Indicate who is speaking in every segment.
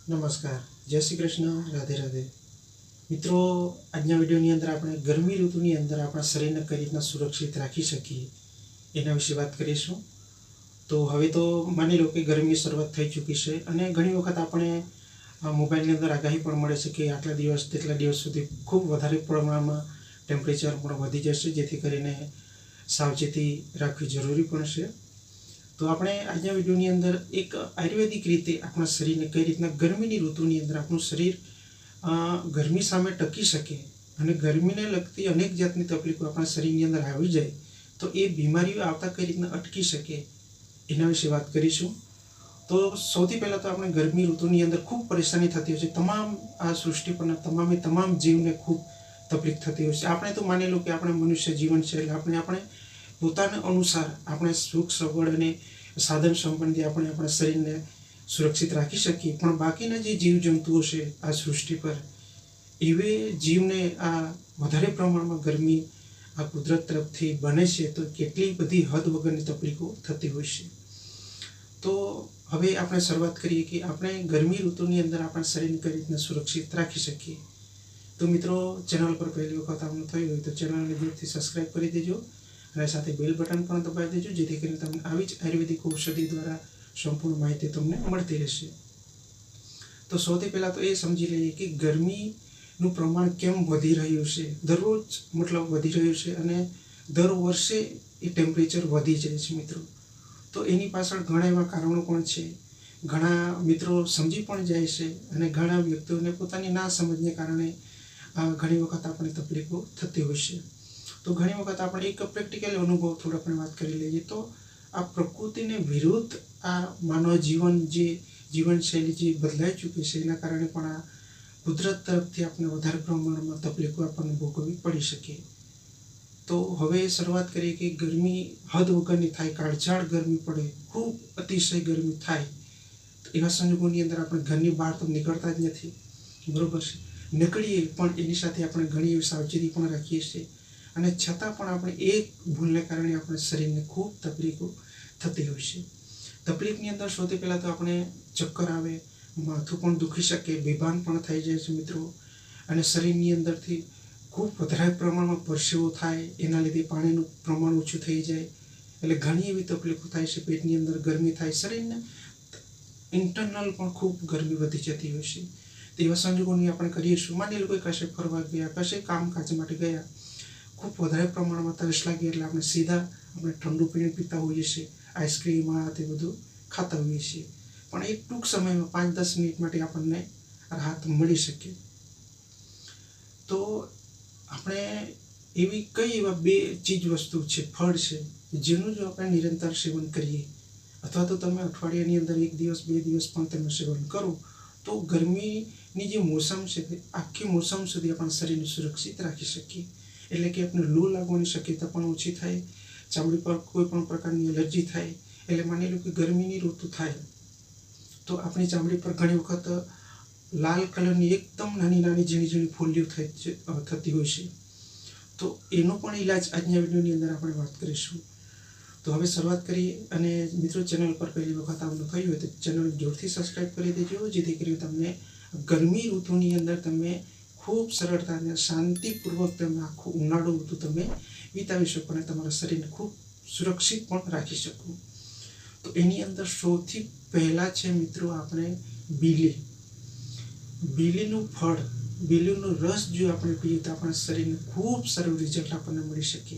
Speaker 1: નમસ્કાર, જય શ્રી કૃષ્ણ, રાધે રાધે. મિત્રો, આજના વિડીયોની અંદર આપણે ગરમી ઋતુની અંદર આપણા શરીરને કઈ રીતના સુરક્ષિત રાખી શકીએ એના વિશે વાત કરીશું. તો હવે તો માની લો કે ગરમીની શરૂઆત થઈ ચૂકી છે અને ઘણી વખત આપણે મોબાઈલની અંદર આગાહી પણ મળે છે કે આટલા દિવસ તેટલા દિવસ સુધી ખૂબ વધારે પ્રમાણમાં ટેમ્પરેચર પણ વધી જશે, જેથી કરીને સાવચેતી રાખવી જરૂરી પણ છે. તો આપણે આજના વિડીયોની અંદર એક આયુર્વેદિક રીતે આપણા શરીરને કઈ રીતના ગરમીની ઋતુની અંદર આપણું શરીર ગરમી સામે ટકી શકે અને ગરમીને લગતી અનેક જાતની તકલીફો આપણા શરીરની અંદર આવી જાય તો એ બીમારીઓ આવતા કઈ રીતના અટકી શકે એના વિશે વાત કરીશું. તો સૌથી પહેલાં તો આપણે ગરમી ઋતુની અંદર ખૂબ પરેશાની થતી હોય છે. તમામ આ સૃષ્ટિ પરના તમામ જીવને ખૂબ તકલીફ થતી હોય છે. આપણે તો માની લો કે આપણે મનુષ્ય જીવન છે એટલે આપણે પોતાના અનુસાર આપણે સુખ સગવડ અને સાધન સંબંધી આપણે આપણા શરીરને સુરક્ષિત રાખી શકીએ, પણ બાકીના જે જીવજંતુઓ છે આ સૃષ્ટિ પર, એવે જીવને આ વધારે પ્રમાણમાં ગરમી આ કુદરત તરફથી બને છે તો કેટલી બધી હદ વગરની તકલીફો થતી હોય છે. તો હવે આપણે શરૂઆત કરીએ કે આપણે ગરમી ઋતુની અંદર આપણા શરીરને કઈ રીતના સુરક્ષિત રાખી શકીએ. તો મિત્રો, ચેનલ પર પહેલી વખત આપનું થયું હોય તો ચેનલને જરૂરથી સબસ્ક્રાઈબ કરી દેજો અને સાથે બેલ બટન પણ દબાવી દેજો, જેથી કરીને તમને આવી જ આયુર્વેદિક ઔષધિ દ્વારા સંપૂર્ણ માહિતી તમને મળતી રહેશે. તો સૌથી પહેલાં તો એ સમજી લઈએ કે ગરમીનું પ્રમાણ કેમ વધી રહ્યું છે. દરરોજ મતલબ વધી રહ્યું છે અને દર વર્ષે એ ટેમ્પરેચર વધી જાય છે મિત્રો. તો એની પાછળ ઘણા એવા કારણો પણ છે. ઘણા મિત્રો સમજી પણ જાય છે અને ઘણા વ્યક્તિઓને પોતાની ના સમજને કારણે ઘણી વખત આપણને તકલીફો થતી હોય છે. તો ઘણી વખત આપણે એક પ્રેક્ટિકલ અનુભવ થોડો આપણે વાત કરી લઈએ તો આ પ્રકૃતિને વિરુદ્ધ આ માનવ જીવનશૈલી જે બદલાઈ ચૂકી છે એના કારણે પણ આ કુદરત તરફથી આપણે વધારે પ્રમાણમાં તકલીફો આપણને ભોગવવી પડી શકે. તો હવે શરૂઆત કરીએ કે ગરમી હદ વગરની થાય, કાળઝાળ ગરમી પડે, ખૂબ અતિશય ગરમી થાય, તો એવા સંજોગોની અંદર આપણે ઘરની બહાર તો નીકળતા જ નથી, બરોબર છે. નીકળીએ પણ એની સાથે આપણે ઘણી એવી સાવચેતી પણ રાખીએ છીએ અને છતાં પણ આપણે એક ભૂલને કારણે આપણે શરીરને ખૂબ તકલીફો થતી હોય છે. તકલીફની અંદર સૌથી પહેલાં તો આપણે ચક્કર આવે, માથું પણ દુખી શકે, બેભાન પણ થઈ જાય છે મિત્રો, અને શરીરની અંદરથી ખૂબ વધારે પ્રમાણમાં પરસેવો થાય, એના લીધે પાણીનું પ્રમાણ ઓછું થઈ જાય, એટલે ઘણી એવી તકલીફો થાય છે. પેટની અંદર ગરમી થાય, શરીરને ઇન્ટરનલ પણ ખૂબ ગરમી વધી જતી હોય છે. તો એવા સંજોગોની આપણે કરીશું, માની લો કે કશે ફરવા ગયા, કશે કામકાજ માટે ગયા, ખૂબ વધારે પ્રમાણમાં તરસ લાગી એટલે આપણે સીધા આપણે ઠંડુ પાણી પીતા હોઈએ છીએ, આઈસ્ક્રીમ આ તે બધું ખાતા હોઈએ છીએ, પણ એક ટૂંક સમયમાં 5-10 મિનિટ માટે આપણને રાહત મળી શકે. તો આપણે એવી કઈ એવા 2 ચીજ વસ્તુ છે, ફળ છે, જેનું જો આપણે નિરંતર સેવન કરીએ અથવા તો તમે અઠવાડિયાની અંદર 1 દિવસ 2 દિવસ પણ તમે સેવન કરો તો ગરમીની જે મોસમ છે તે આખી મોસમ સુધી આપણા શરીરને સુરક્ષિત રાખી શકીએ. એટલે કે આપણે લૂ લાગવાની શક્યતા પણ ઓછી થાય, ચામડી પર કોઈ પણ પ્રકારની એલર્જી થાય. એટલે માની લો કે ગરમીની ઋતુ થાય તો આપણી ચામડી પર ઘણી વખત લાલ કલરની એકદમ નાની ઝીણી ફોલ્લીઓ થતી હોય છે. તો એનો પણ ઈલાજ આજના વિડીયોની અંદર આપણે વાત કરીશું. તો હવે શરૂઆત કરીએ. અને મિત્રો, ચેનલ પર પહેલી વખત આવવાનું થયું હોય તો ચેનલ જોરથી સબસ્ક્રાઈબ કરી દેજો, જેથી કરીને તમને ગરમી ઋતુની અંદર તમે ખૂબ સરળતા અને શાંતિપૂર્વક તમે આખું ઉનાળુ ઋતુ તમે વિતાવી શકો અને તમારા શરીરને ખૂબ સુરક્ષિત પણ રાખી શકો. તો એની અંદર સૌથી પહેલાં છે મિત્રો આપણે બીલીનું ફળ, બીલીનો રસ જો આપણે પીએ તો આપણા શરીરને ખૂબ સારું રિઝલ્ટ આપણને મળી શકે.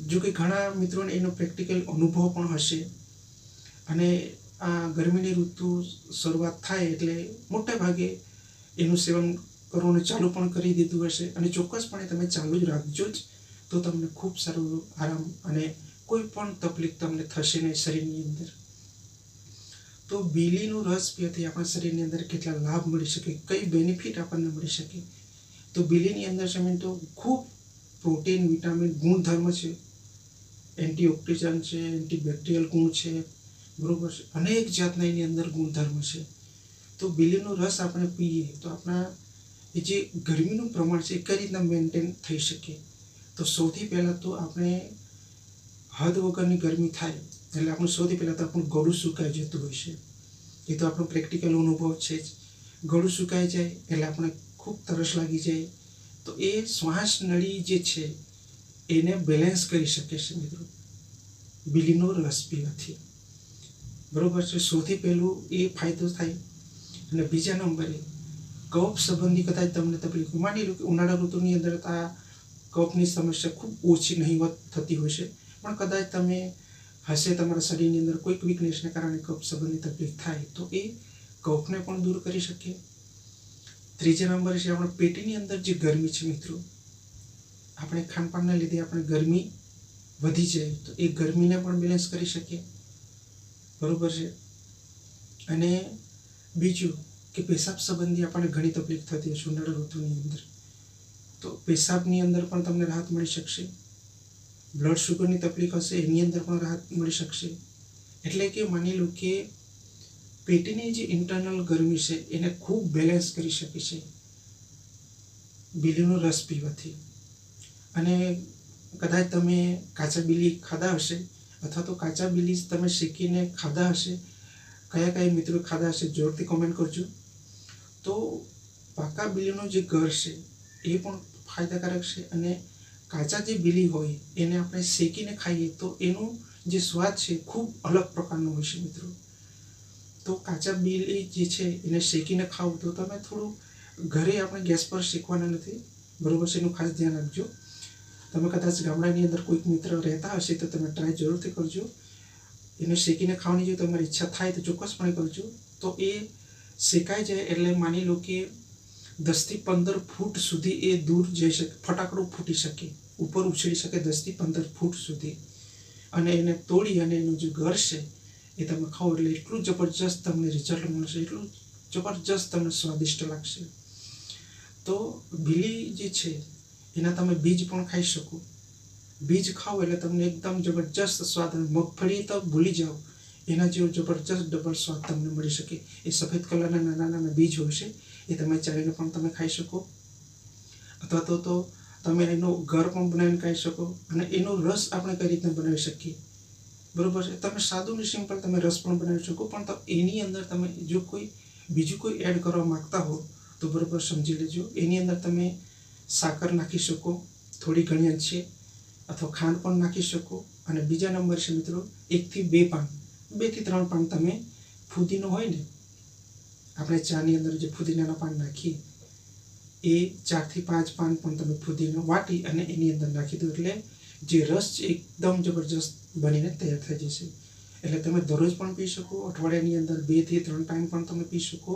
Speaker 1: જો કે ઘણા મિત્રોને એનો પ્રેક્ટિકલ અનુભવ પણ હશે અને આ ગરમીની ઋતુ શરૂઆત થાય એટલે મોટા ભાગે એનું સેવન કરવાનું ચાલુ પણ કરી દીધું હશે અને ચોક્કસપણે તમે ચાલુ જ રાખજો જ, તો તમને ખૂબ સારું આરામ અને કોઈ પણ તકલીફ તમને થશે નહીં શરીરની અંદર. તો બીલીનો રસ પીવાથી આપણા શરીરની અંદર કેટલા લાભ મળી શકે, કઈ બેનિફિટ આપણને મળી શકે. તો બીલીની અંદર છે તો ખૂબ પ્રોટીન, વિટામિન, ગુણધર્મ છે, એન્ટીઓક્સિડન્ટ છે, એન્ટીબેક્ટેરિયલ ગુણ છે, બરોબર છે, અનેક જાતના એની અંદર ગુણધર્મ છે. તો બીલીનો રસ આપણે પીએ તો આપણા એ જે ગરમીનું પ્રમાણ છે એ કઈ રીતના મેન્ટેન થઈ શકે. તો સૌથી પહેલાં તો આપણે હદ વગરની ગરમી થાય એટલે આપણું સૌથી પહેલાં તો આપણું ગળું સુકાઈ જતું હોય છે એ તો આપણો પ્રેક્ટિકલ અનુભવ છે જ. ગળું સુકાઈ જાય એટલે આપણે ખૂબ તરસ લાગી જાય, તો એ શ્વાસ નળી જે છે એને બેલેન્સ કરી શકે છે મિત્રો બીલીનો રસ પીવાથી. બરોબર છે. સૌથી પહેલું એ ફાયદો થાય. અને બીજા નંબરે કફ સંબંધી કદાચ તમને તકલીફ, માની લો કે ઉનાળા ઋતુની અંદર આ કફની સમસ્યા ખૂબ ઓછી નહીવત થતી હોય છે, પણ કદાચ તમે હશે તમારા શરીરની અંદર કોઈક વીકનેસને કારણે કફ સંબંધી તકલીફ થાય તો એ કફને પણ દૂર કરી શકે. ત્રીજા નંબરે છે આપણા પેટની અંદર જે ગરમી છે મિત્રો, આપણે ખાનપાનના લીધે આપણે ગરમી વધી જાય તો એ ગરમીને પણ બેલેન્સ કરી શકીએ. બરોબર છે. અને બીજું કે પેશાબ સંબંધી આપણને ઘણી તકલીફ થતી હશે ઉનાળા ઋતુની અંદર, તો પેશાબની અંદર પણ તમને રાહત મળી શકશે. બ્લડ શુગરની તકલીફ હશે એની અંદર પણ રાહત મળી શકશે. એટલે કે માની લો કે પેટની જે ઇન્ટરનલ ગરમી છે એને ખૂબ બેલેન્સ કરી શકે છે બીલીનો રસ પીવાથી. અને કદાચ તમે કાચા બીલી ખાધા હશે અથવા તો કાચા બીલી તમે શેકીને ખાધા હશે, કયા કયા મિત્રો ખાધા હશે જોરથી કોમેન્ટ કરજો. તો પાકા બીલીનો જે ગર છે એ પણ ફાયદાકારક છે, અને કાચા જે બીલી હોય એને આપણે શેકીને ખાઈએ તો એનું જે સ્વાદ છે ખૂબ અલગ પ્રકારનો હોય છે મિત્રો. તો કાચા બીલી જે છે એને શેકીને ખાવ તો તમે થોડું, ઘરે આપણે ગેસ પર શેકવાના નથી, બરોબર છે, એનું ખાસ ધ્યાન રાખજો. તમે કદાચ ગામડાની અંદર કોઈક મિત્ર રહેતા હશે તો તમે ટ્રાય જરૂરથી કરજો. એને શેકીને ખાવાની જો તમારી ઈચ્છા થાય તો ચોક્કસપણે કરજો. તો એ શેકાઈ જાય એટલે માની લો કે 10થી 15 ફૂટ સુધી એ દૂર જઈ શકે, ફટાકડું ફૂટી શકે, ઉપર ઉછળી શકે 10થી 15 ફૂટ સુધી. અને એને તોડી અને એનું જે ગર છે એ તમે ખાઓ એટલે એટલું જબરજસ્ત તમને રિઝલ્ટ મળશે, એટલું જબરજસ્ત તમને સ્વાદિષ્ટ લાગશે. તો બીલી જે છે એના તમે બીજ પણ ખાઈ શકો. બીજ ખાઓ એટલે તમને એકદમ જબરજસ્ત સ્વાદ, મગફળી તો ભૂલી જાઓ, એના જેવો જબરજસ્ત ડબલ સ્વાદ તમને મળી શકે. એ સફેદ કલરના નાના નાના બીજ હોય છે, એ તમે ચાવીને પણ તમે ખાઈ શકો, અથવા તો તમે એનો ઘર પણ બનાવીને ખાઈ શકો. અને એનો રસ આપણે કઈ રીતના બનાવી શકીએ, બરોબર છે. તમે સાદું ને સિમ્પલ તમે રસ પણ બનાવી શકો, પણ એની અંદર તમે જો કોઈ બીજું કોઈ એડ કરવા માગતા હો તો બરોબર સમજી લેજો. એની અંદર તમે સાકર નાખી શકો થોડી ઘણી અંશે, અથવા ખાંડ પણ નાખી શકો. અને બીજા નંબર છે મિત્રો 1 થી 2 પાન, 2 થી 3 પાન તમે ફુદીનો હોય ને, આપણે ચાની અંદર જે ફુદીનાના પાન નાખીએ એ 4 થી 5 પાન પણ તમે ફુદીનો વાટી અને એની અંદર નાખી દો એટલે જે રસ છે એકદમ જબરજસ્ત બનીને તૈયાર થઈ જશે. એટલે તમે દરરોજ પણ પી શકો, અઠવાડિયાની અંદર 2 થી 3 ટાઈમ પણ તમે પી શકો.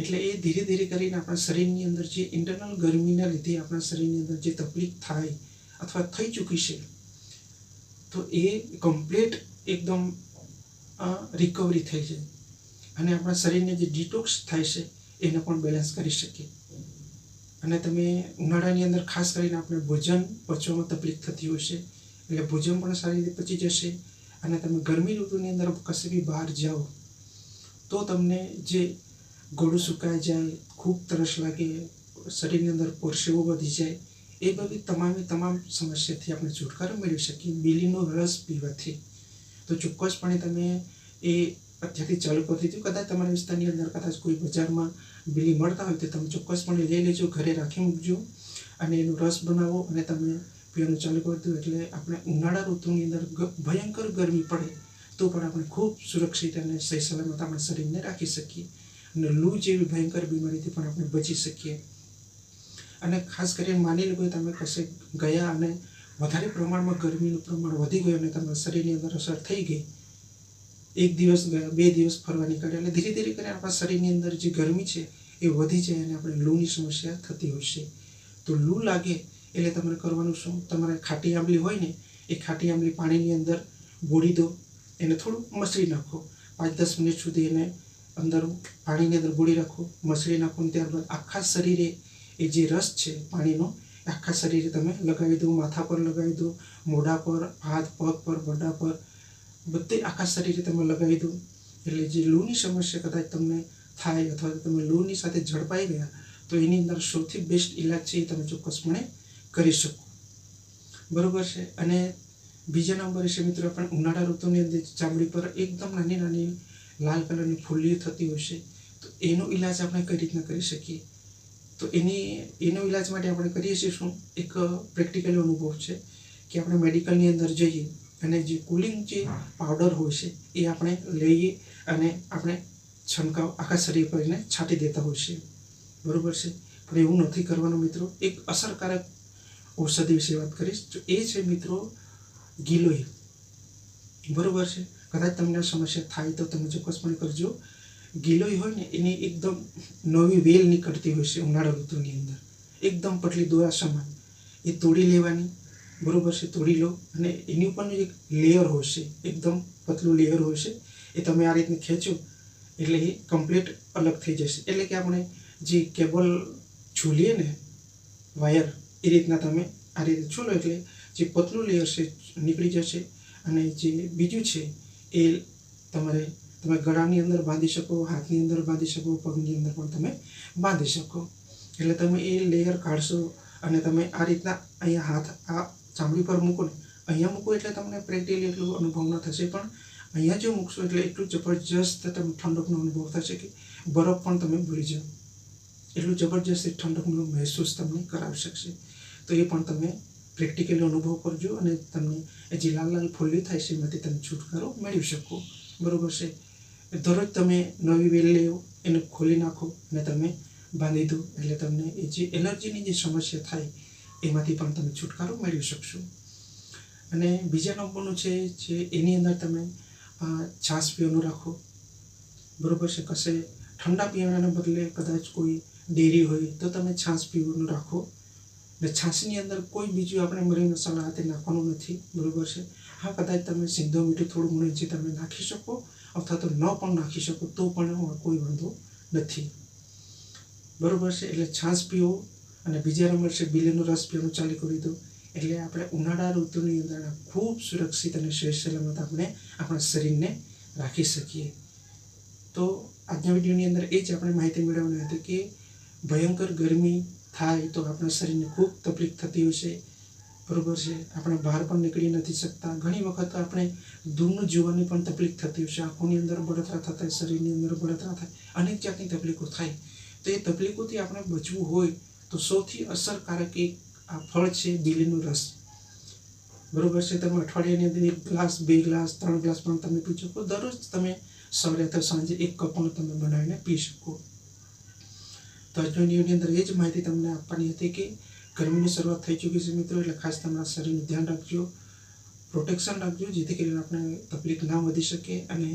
Speaker 1: એટલે એ ધીરે ધીરે કરીને આપણા શરીરની અંદર જે ઇન્ટરનલ ગરમીના લીધે આપણા શરીરની અંદર જે તકલીફ થાય અથવા થઈ ચૂકી છે તો એ કમ્પ્લીટ એકદમ રિકવરી થઈ જાય, અને આપણા શરીરને જે ડિટોક્સ થાય છે એને પણ બેલેન્સ કરી શકે. અને તમે ઉનાળાની અંદર ખાસ કરીને આપણે ભોજન પચવામાં તકલીફ થતી હોય છે, એટલે ભોજન પણ સારી રીતે પચી જશે. અને તમે ગરમી ઋતુની અંદર કશે બી બહાર જાઓ તો તમને જે ગળું સુકાઈ જાય, ખૂબ તરસ લાગે, શરીરની અંદર પરસેવો વધી જાય, એ બધી તમામ સમસ્યાથી આપણે છુટકારો મેળવી શકીએ બીલીનો રસ પીવાથી. તો ચોક્કસપણે તમે એ અત્યારથી ચાલુ કરી દીધું. કદાચ તમારા વિસ્તારની અંદર કદાચ કોઈ બજારમાં બીલી મળતા હોય તો તમે ચોક્કસપણે લઈ લેજો, ઘરે રાખી મૂકજો અને એનો રસ બનાવો અને તમે પીવાનું ચાલુ કરી દો. એટલે આપણે ઉનાળા ઋતુની અંદર ભયંકર ગરમી પડે તો પણ આપણે ખૂબ સુરક્ષિત અને સહી સલામત આપણા શરીરને રાખી શકીએ, અને લૂ જેવી ભયંકર બીમારીથી પણ આપણે બચી શકીએ. અને ખાસ કરીને માની લો કે તમે કશે ગયા અને વધારે પ્રમાણમાં ગરમીનું પ્રમાણ વધી ગયું અને તમારા શરીરની અંદર અસર થઈ ગઈ, 1 દિવસ ગયા, 2 દિવસ ફરવા નીકળ્યા, એટલે ધીરે ધીરે કરીને આપણા શરીરની અંદર જે ગરમી છે એ વધી જાય અને આપણે લૂની સમસ્યા થતી હોય છે. તો લૂ લાગે એટલે તમારે કરવાનું શું, તમારે ખાટી આંબલી હોય ને એ ખાટી આંબલી પાણીની અંદર બોળી દો, એને થોડું મસળી નાખો, 5-10 મિનિટ સુધી એને અંદર પાણીની અંદર બોળી રાખો, મસળી નાખો. અને ત્યારબાદ આખા શરીરે એ જે રસ છે પાણીનો આખા શરીરે તમે લગાવી દો, માથા પર લગાવી દો, મોઢા પર, હાથ પગ પર, મોઢા પર, બધે આખા શરીરે તમે લગાવી દો. એટલે જે લૂની સમસ્યા કદાચ તમને થાય અથવા તમે લૂની સાથે ઝડપાઈ ગયા તો એની અંદર સૌથી બેસ્ટ ઇલાજ છે એ તમે ચોક્કસપણે કરી શકો, બરોબર છે. અને બીજા નંબરે છે મિત્રો આપણે ઉનાળા ઋતુની અંદર ચામડી પર એકદમ નાની નાની લાલ કલરની ફૂલ્લીઓ થતી હોય છે, તો એનો ઈલાજ આપણે કઈ રીતના કરી શકીએ? તો એનો ઈલાજ માટે આપણે કરીએ છીએ શું, એક પ્રેક્ટિકલ અનુભવ છે કે આપણે મેડિકલની અંદર જઈએ અને જે કુલિંગ જે પાવડર હોય છે એ આપણે લઈએ અને આપણે છંટકાવ આખા શરીર પર એને છાંટી દેતા હોય છે, બરાબર છે. પણ એવું નથી કરવાનું મિત્રો. એક અસરકારક ઔષધિ વિશે વાત કરીશ, તો એ છે મિત્રો ગિલોય, બરાબર છે. કદાચ તમને આ સમસ્યા થાય તો તમે ચોક્કસપણે કરજો. ગિલોય હોય ને એની એકદમ નવી વેલ નીકળતી હોય છે ઉનાળા ઋતુની અંદર, એકદમ પતલી દોરા સમાન. એ તોડી લેવાની, બરાબર છે. તોડી લો અને એની ઉપરનું એક લેયર હોય છે, એકદમ પતલું લેયર હોય છે, એ તમે આ રીતને ખેંચો એટલે એ કમ્પ્લીટ અલગ થઈ જશે. એટલે કે આપણે જે કેબલ ઝૂલીએ ને વાયર, એ રીતના તમે આ રીતે ઝૂલો એટલે જે પતલું લેયર છે નીકળી જશે. અને જે બીજું છે એ તમે ગળાની અંદર બાંધી શકો, હાથની અંદર બાંધી શકો, પગની અંદર પણ તમે બાંધી શકો. એટલે તમે એ લેયર કાઢશો અને તમે આ રીતના અહીંયા હાથ આ ચામડી પર મૂકો ને, અહીંયા મૂકો એટલે તમને પ્રેક્ટિકલી એટલું અનુભવ ન થશે, પણ અહીંયા જો મૂકશો એટલે એટલું જબરજસ્ત તમે ઠંડકનો અનુભવ થશે કે બરફ પણ તમે ભૂલી જાઓ, એટલું જબરજસ્ત ઠંડકનો મહેસૂસ તમને કરાવી શકશે. તો એ પણ તમે પ્રેક્ટિકલી અનુભવ કરજો અને તમને જે લાલ ફૂલ્લી થાય છે એમાંથી તમે છુટકારો મેળવી શકો, બરાબર છે. દરરોજ તમે નવી વેલ લેવો, એને ખોલી નાખો અને તમે બાંધી દો એટલે તમને એ જે એલર્જીની જે સમસ્યા થાય એમાંથી પણ તમે છુટકારો મેળવી શકશો. અને બીજા નંબરનું છે જે એની અંદર તમે છાશ પીવાનું રાખો, બરાબર છે. કશે ઠંડા પીવાના બદલે કદાચ કોઈ ડેરી હોય તો તમે છાશ પીવાનું રાખો. ને છાશની અંદર કોઈ બીજું આપણે મરી મસાલા હાથે નાખવાનું નથી, બરાબર છે. હા, કદાચ તમે સીધો મીઠું થોડું ઘણું જે તમે નાખી શકો અથવા તો ન પણ નાખી શકો તો પણ કોઈ વાંધો નથી, બરાબર છે. એટલે છાશ પીવો. અને બીજા નંબર છે બિલીનો રસ પીવાનું ચાલુ કરી દો એટલે આપણે ઉનાળા ઋતુની અંદર ખૂબ સુરક્ષિત અને સહી સલામત આપણે આપણા શરીરને રાખી શકીએ. તો આજના વિડીયોની અંદર એ જ આપણે માહિતી મેળવવાની હતી કે ભયંકર ગરમી થાય તો આપણા શરીરને ખૂબ તકલીફ થતી હોય છે, બરાબર છે. આપણે બહાર પણ નીકળી નથી શકતા. ઘણી વખત આપણે દૂરનું જોવાની પણ તકલીફ થતી હોય છે, આંખોની અંદર બળતરા થતા, શરીરની અંદર બળતરા થાય, અનેક જાતની તકલીફો થાય. તો એ તકલીફોથી આપણે બચવું હોય તો સૌથી અસરકારક એક આ ફળ છે બિલીનો રસ, બરાબર છે. તમે અઠવાડિયાની અંદર 1 ગ્લાસ, 2 ગ્લાસ, 3 ગ્લાસ પણ તમે પી શકો. દરરોજ તમે સવારે અથવા સાંજે 1 કપ પણ તમે બનાવીને પી શકો. તો આજના વિડીયોની અંદર એ જ માહિતી તમને આપવાની હતી કે ગરમીની શરૂઆત થઈ ચૂકી છે મિત્રો, એટલે ખાસ તમારા શરીરનું ધ્યાન રાખજો, પ્રોટેક્શન રાખજો, જેથી કરીને આપણે તકલીફ ના વધી શકે. અને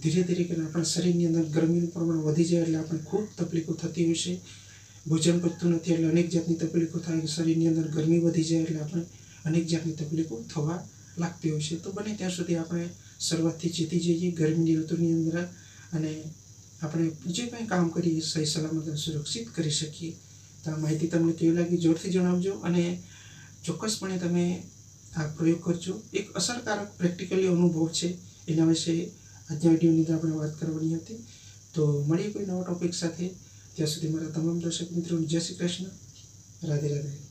Speaker 1: ધીરે ધીરે કરીને આપણા શરીરની અંદર ગરમીનું પ્રમાણ વધી જાય એટલે આપણે ખૂબ તકલીફો થતી હોય છે. ભોજન પચતું નથી એટલે અનેક જાતની તકલીફો થાય, શરીરની અંદર ગરમી વધી જાય એટલે આપણે અનેક જાતની તકલીફો થવા લાગતી હોય છે. તો બને ત્યાં સુધી આપણે શરૂઆતથી જીતી જઈએ ગરમીની ઋતુની અંદર અને આપણે જે કંઈ કામ કરીએ સહી સલામત અને સુરક્ષિત કરી શકીએ. તો આ માહિતી તમને કેવી લાગી જોરથી જણાવજો અને ચોક્કસપણે તમે આ પ્રયોગ કરજો. એક અસરકારક પ્રેક્ટિકલી અનુભવ છે, એના વિશે આજના વિડીયોની અંદર આપણે વાત કરવાની હતી. તો મળીએ કોઈ નવા ટોપિક સાથે. ત્યાં સુધી મારા તમામ દર્શક મિત્રોને જય શ્રી કૃષ્ણ, રાધે રાધે.